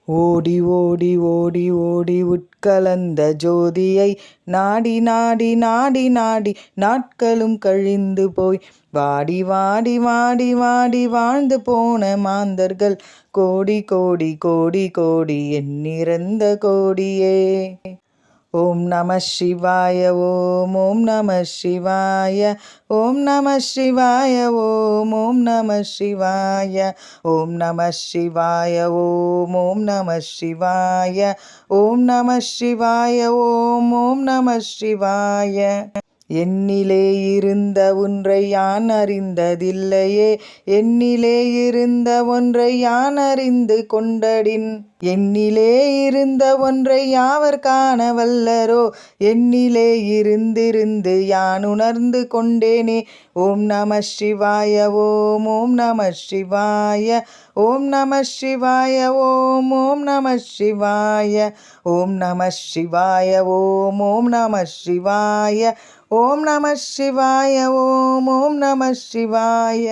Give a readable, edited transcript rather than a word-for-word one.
ஓடி ஓடி ஓடி ஓடி உட்கலந்த ஜோதியை நாடி நாடி நாடி நாடி நாட்களும் கழிந்து போய் வாடி வாடி வாடி வாடி வாழ்ந்து போன மாந்தர்கள் கோடி கோடி கோடி கோடி எண்ணிறந்த கோடியே. ஓம் நம சிவாய ஓம் ஓம் நம சிவாய ஓம் நம சிவாய ஓம் ஓம் நம சிவாய ஓம் நம சிவாய ஓம் ஓம் நம சிவாய ஓம் நம சிவாய ஓம் ஓம் நம சிவாய. என்னிலே இருந்த ஒன்றை யான் அறிந்ததில்லையே, என்னிலே இருந்த ஒன்றை யான் அறிந்து கொண்டடின், என்னிலே இருந்த ஒன்றை யாவர் காண வல்லரோ, என்னிலே இருந்திருந்து யான் உணர்ந்து கொண்டேனே. ஓம் நம சிவாய ஓம் ஓம் நம சிவாய ஓம் நம சிவாய ஓம் ஓம் நம சிவாய ஓம் நம சிவாய ஓம் ஓம் நம சிவாய ஓம் நம சிவாய ஓம் ஓம் நம சிவாய.